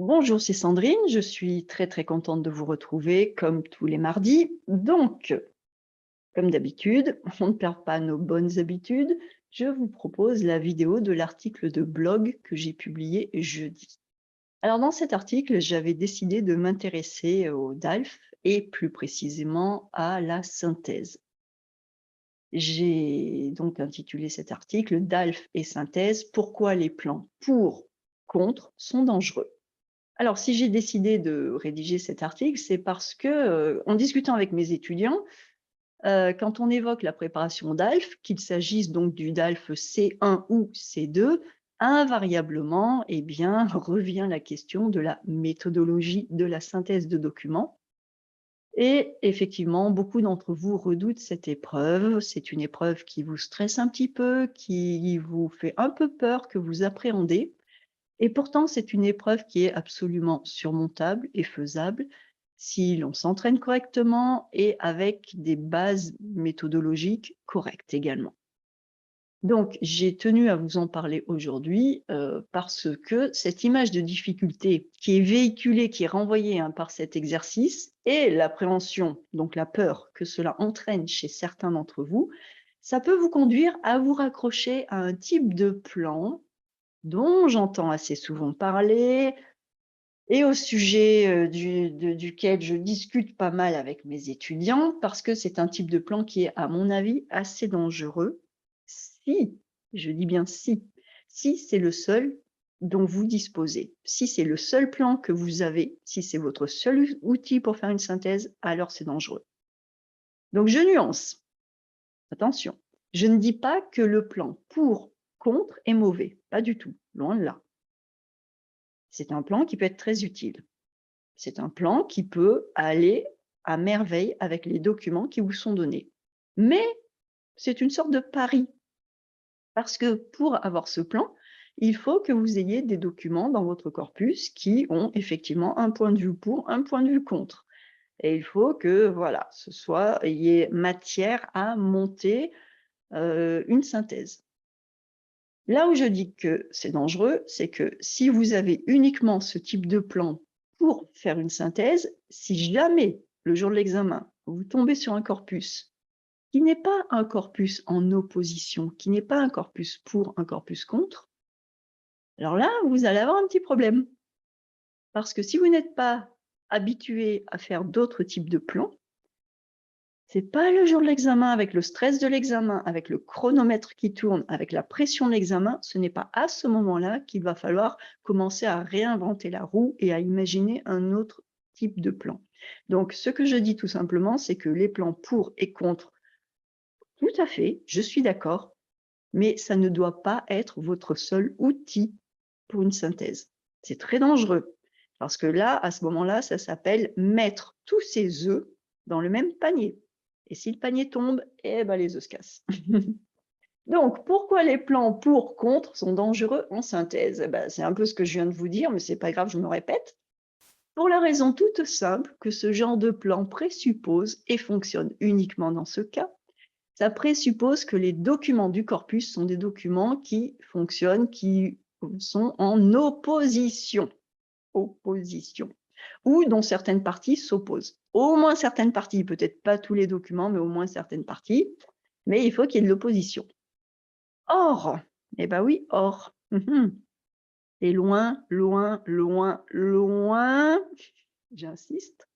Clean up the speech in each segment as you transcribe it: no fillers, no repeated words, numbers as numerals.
Bonjour, c'est Sandrine. Je suis très contente de vous retrouver comme tous les mardis. Donc, comme d'habitude, on ne perd pas nos bonnes habitudes. Je vous propose la vidéo de l'article de blog que j'ai publié jeudi. Alors, dans cet article, j'avais décidé de m'intéresser au DALF et plus précisément à la synthèse. J'ai donc intitulé cet article DALF et synthèse, pourquoi les plans pour, contre sont dangereux. Alors, si j'ai décidé de rédiger cet article, c'est parce que, en discutant avec mes étudiants, quand on évoque la préparation DALF, qu'il s'agisse donc du DALF C1 ou C2, invariablement, eh bien, revient la question de la méthodologie de la synthèse de documents. Et effectivement, beaucoup d'entre vous redoutent cette épreuve. C'est une épreuve qui vous stresse un petit peu, qui vous fait un peu peur, que vous appréhendez. Et pourtant, c'est une épreuve qui est absolument surmontable et faisable si l'on s'entraîne correctement et avec des bases méthodologiques correctes également. Donc, j'ai tenu à vous en parler aujourd'hui parce que cette image de difficulté qui est véhiculée, qui est renvoyée par cet exercice et l'appréhension, donc la peur que cela entraîne chez certains d'entre vous, ça peut vous conduire à vous raccrocher à un type de plan dont j'entends assez souvent parler et au sujet duquel je discute pas mal avec mes étudiants, parce que c'est un type de plan qui est, à mon avis, assez dangereux si, je dis bien si c'est le seul dont vous disposez. Si c'est le seul plan que vous avez, si c'est votre seul outil pour faire une synthèse, alors c'est dangereux. Donc je nuance. Attention, je ne dis pas que le plan pour, contre est mauvais, pas du tout, loin de là. C'est un plan qui peut être très utile. C'est un plan qui peut aller à merveille avec les documents qui vous sont donnés. Mais c'est une sorte de pari, parce que pour avoir ce plan, il faut que vous ayez des documents dans votre corpus qui ont effectivement un point de vue pour, un point de vue contre. Et il faut que, voilà, il y ait matière à monter une synthèse. Là où je dis que c'est dangereux, c'est que si vous avez uniquement ce type de plan pour faire une synthèse, si jamais, le jour de l'examen, vous tombez sur un corpus qui n'est pas un corpus en opposition, qui n'est pas un corpus pour, un corpus contre, alors là, vous allez avoir un petit problème. Parce que si vous n'êtes pas habitué à faire d'autres types de plans, c'est pas le jour de l'examen, avec le stress de l'examen, avec le chronomètre qui tourne, avec la pression de l'examen, ce n'est pas à ce moment-là qu'il va falloir commencer à réinventer la roue et à imaginer un autre type de plan. Donc, ce que je dis tout simplement, c'est que les plans pour et contre, tout à fait, je suis d'accord, mais ça ne doit pas être votre seul outil pour une synthèse. C'est très dangereux, parce que là, à ce moment-là, ça s'appelle mettre tous ses œufs dans le même panier. Et si le panier tombe, eh ben les œufs se cassent. Donc, pourquoi les plans pour, contre sont dangereux en synthèse? Eh ben, c'est un peu ce que je viens de vous dire, mais c'est pas grave, je me répète. Pour la raison toute simple que ce genre de plan présuppose, et fonctionne uniquement dans ce cas, ça présuppose que les documents du corpus sont des documents qui fonctionnent, qui sont en opposition, ou dont certaines parties s'opposent. Au moins certaines parties, peut-être pas tous les documents, mais au moins certaines parties, mais il faut qu'il y ait de l'opposition. Or, eh ben oui, or, c'est loin, j'insiste,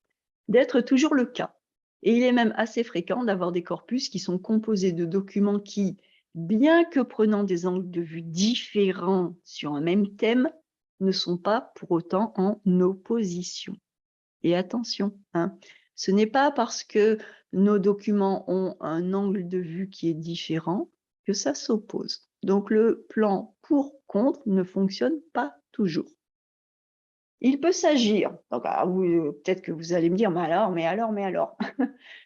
d'être toujours le cas. Et il est même assez fréquent d'avoir des corpus qui sont composés de documents qui, bien que prenant des angles de vue différents sur un même thème, ne sont pas pour autant en opposition. Et attention, ce n'est pas parce que nos documents ont un angle de vue qui est différent que ça s'oppose. Donc le plan pour-contre ne fonctionne pas toujours. Il peut s'agir, donc peut-être que vous allez me dire, mais alors.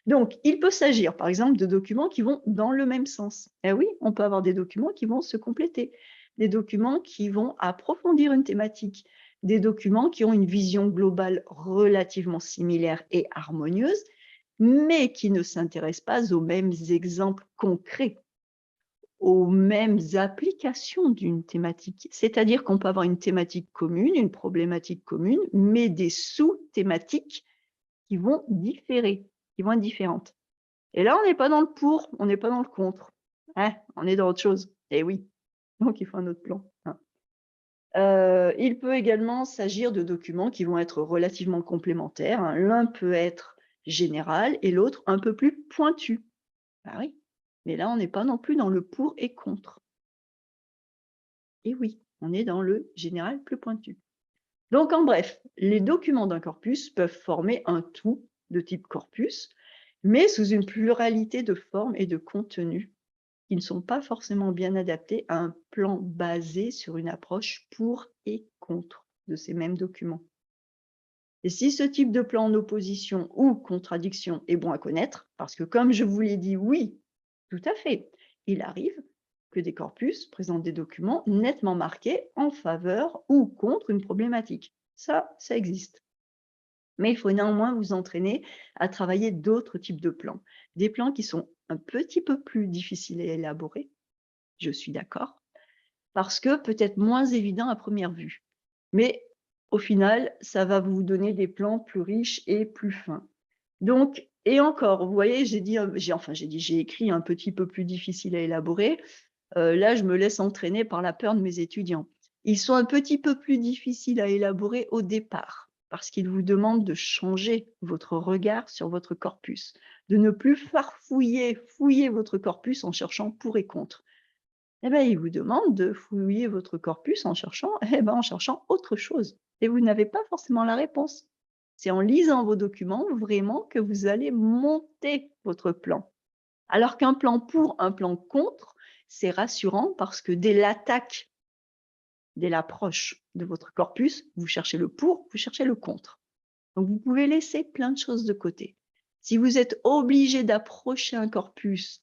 Donc, il peut s'agir, par exemple, de documents qui vont dans le même sens. Eh oui, on peut avoir des documents qui vont se compléter, des documents qui vont approfondir une thématique, des documents qui ont une vision globale relativement similaire et harmonieuse, mais qui ne s'intéressent pas aux mêmes exemples concrets, aux mêmes applications d'une thématique. C'est-à-dire qu'on peut avoir une thématique commune, une problématique commune, mais des sous-thématiques qui vont différer, qui vont être différentes. Et là, on n'est pas dans le pour, on n'est pas dans le contre. Hein, on est dans autre chose. Eh oui, donc il faut un autre plan, hein. Il peut également s'agir de documents qui vont être relativement complémentaires, hein. L'un peut être général et l'autre un peu plus pointu. Bah oui, mais là, on n'est pas non plus dans le pour et contre. Et oui, on est dans le général plus pointu. Donc, en bref, les documents d'un corpus peuvent former un tout de type corpus, mais sous une pluralité de formes et de contenus qui ne sont pas forcément bien adaptés à un plan basé sur une approche pour et contre de ces mêmes documents. Et si ce type de plan en opposition ou contradiction est bon à connaître, parce que comme je vous l'ai dit, oui, tout à fait, il arrive que des corpus présentent des documents nettement marqués en faveur ou contre une problématique. Ça existe. Mais il faut néanmoins vous entraîner à travailler d'autres types de plans. Des plans qui sont un petit peu plus difficiles à élaborer, je suis d'accord, parce que peut-être moins évidents à première vue. Mais au final, ça va vous donner des plans plus riches et plus fins. Donc, et encore, vous voyez, j'ai écrit un petit peu plus difficile à élaborer. Là, je me laisse entraîner par la peur de mes étudiants. Ils sont un petit peu plus difficiles à élaborer au départ, parce qu'ils vous demandent de changer votre regard sur votre corpus, de ne plus fouiller votre corpus en cherchant pour et contre. Eh ben, ils vous demandent de fouiller votre corpus en cherchant, en cherchant autre chose. Et vous n'avez pas forcément la réponse. C'est en lisant vos documents vraiment que vous allez monter votre plan. Alors qu'un plan pour, un plan contre, c'est rassurant parce que dès l'attaque, dès l'approche de votre corpus, vous cherchez le pour, vous cherchez le contre. Donc vous pouvez laisser plein de choses de côté. Si vous êtes obligé d'approcher un corpus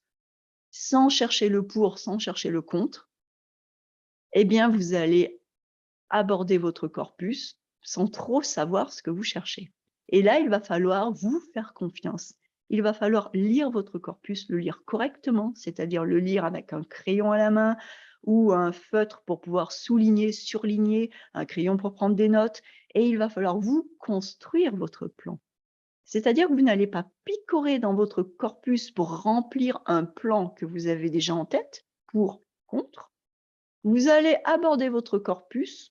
sans chercher le pour, sans chercher le contre, eh bien vous allez aborder votre corpus sans trop savoir ce que vous cherchez. Et là, il va falloir vous faire confiance. Il va falloir lire votre corpus, le lire correctement, c'est-à-dire le lire avec un crayon à la main ou un feutre pour pouvoir souligner, surligner, un crayon pour prendre des notes. Et il va falloir vous construire votre plan. C'est-à-dire que vous n'allez pas picorer dans votre corpus pour remplir un plan que vous avez déjà en tête, pour, contre. Vous allez aborder votre corpus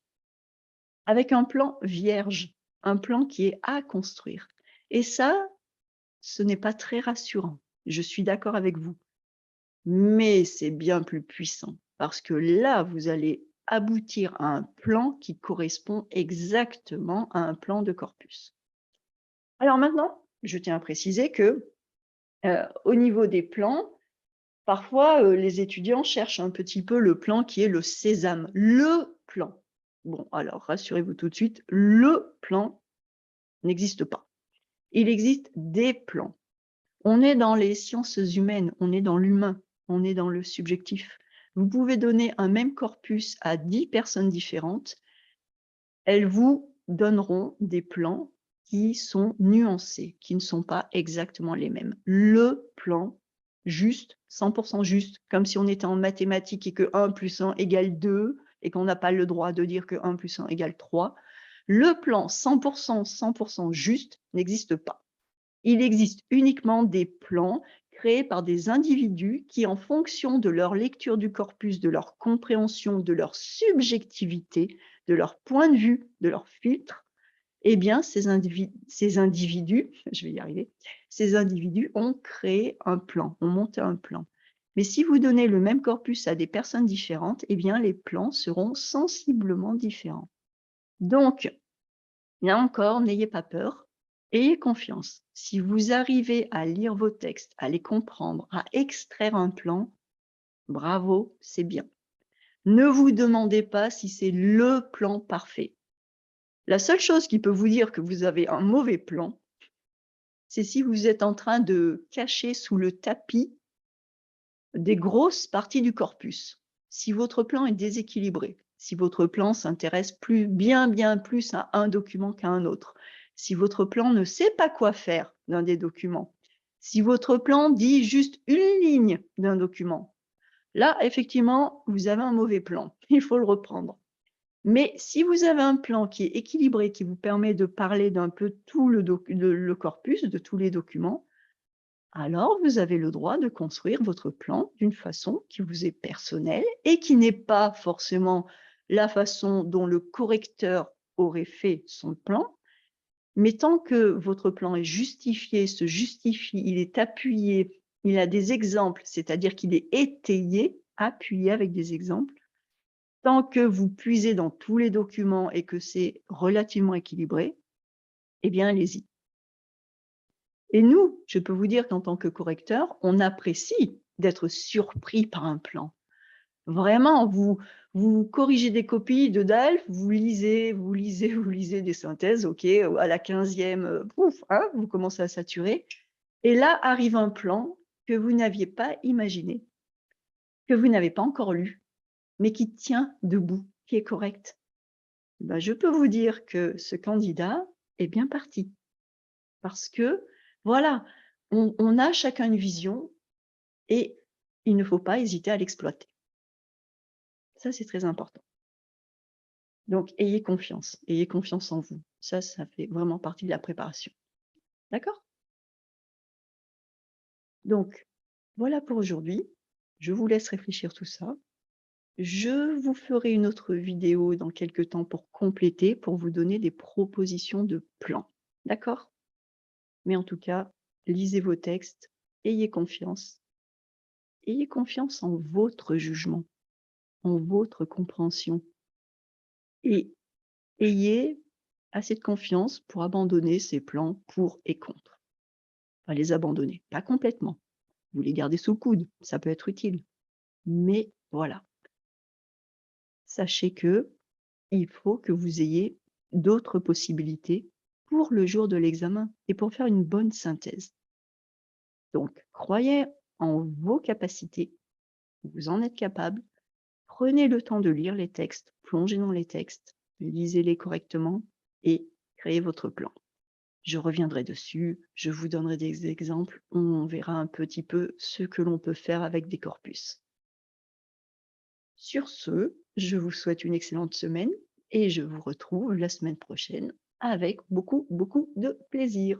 avec un plan vierge, un plan qui est à construire. Et ça, ce n'est pas très rassurant. Je suis d'accord avec vous. Mais c'est bien plus puissant parce que là, vous allez aboutir à un plan qui correspond exactement à un plan de corpus. Alors maintenant, je tiens à préciser que au niveau des plans, parfois les étudiants cherchent un petit peu le plan qui est le sésame, le plan. Bon, alors rassurez-vous tout de suite, le plan n'existe pas. Il existe des plans. On est dans les sciences humaines, on est dans l'humain, on est dans le subjectif. Vous pouvez donner un même corpus à 10 personnes différentes, elles vous donneront des plans qui sont nuancés, qui ne sont pas exactement les mêmes. Le plan juste, 100% juste, comme si on était en mathématiques et que 1 plus 1 égale 2 et qu'on n'a pas le droit de dire que 1 plus 1 égale 3. Le plan 100% juste n'existe pas. Il existe uniquement des plans créés par des individus qui, en fonction de leur lecture du corpus, de leur compréhension, de leur subjectivité, de leur point de vue, de leur filtre, eh bien, ces individus, je vais y arriver, ces individus ont créé un plan, ont monté un plan. Mais si vous donnez le même corpus à des personnes différentes, eh bien, les plans seront sensiblement différents. Donc, là encore, n'ayez pas peur, ayez confiance. Si vous arrivez à lire vos textes, à les comprendre, à extraire un plan, bravo, c'est bien. Ne vous demandez pas si c'est le plan parfait. La seule chose qui peut vous dire que vous avez un mauvais plan, c'est si vous êtes en train de cacher sous le tapis des grosses parties du corpus. Si votre plan est déséquilibré, si votre plan s'intéresse bien plus à un document qu'à un autre, si votre plan ne sait pas quoi faire d'un des documents, si votre plan dit juste une ligne d'un document, Là, effectivement, vous avez un mauvais plan, il faut le reprendre. Mais si vous avez un plan qui est équilibré, qui vous permet de parler d'un peu tout le corpus, de tous les documents, alors vous avez le droit de construire votre plan d'une façon qui vous est personnelle et qui n'est pas forcément la façon dont le correcteur aurait fait son plan, mais tant que votre plan est justifié, se justifie, il est appuyé, il a des exemples, c'est-à-dire qu'il est étayé, appuyé avec des exemples, tant que vous puisez dans tous les documents et que c'est relativement équilibré, eh bien allez-y. Et nous, je peux vous dire qu'en tant que correcteur, on apprécie d'être surpris par un plan. Vraiment, vous corrigez des copies de DALF, vous lisez, vous lisez, vous lisez des synthèses, OK, à la 15e, pouf, hein, vous commencez à saturer et là arrive un plan que vous n'aviez pas imaginé, que vous n'avez pas encore lu, mais qui tient debout, qui est correct. Ben, je peux vous dire que ce candidat est bien parti parce que, voilà, on a chacun une vision et il ne faut pas hésiter à l'exploiter. Ça, c'est très important. Donc ayez confiance en vous. Ça fait vraiment partie de la préparation. D'accord? Donc, voilà pour aujourd'hui. Je vous laisse réfléchir tout ça. Je vous ferai une autre vidéo dans quelque temps pour compléter, pour vous donner des propositions de plans. D'accord? Mais en tout cas, lisez vos textes, ayez confiance. Ayez confiance en votre jugement, en votre compréhension et ayez assez de confiance pour abandonner ces plans pour et contre. Enfin, les abandonner, pas complètement. Vous les gardez sous le coude, ça peut être utile. Mais voilà, sachez que il faut que vous ayez d'autres possibilités pour le jour de l'examen et pour faire une bonne synthèse. Donc, croyez en vos capacités, vous en êtes capable. Prenez le temps de lire les textes, plongez dans les textes, lisez-les correctement et créez votre plan. Je reviendrai dessus, je vous donnerai des exemples, on verra un petit peu ce que l'on peut faire avec des corpus. Sur ce, je vous souhaite une excellente semaine et je vous retrouve la semaine prochaine avec beaucoup, beaucoup de plaisir.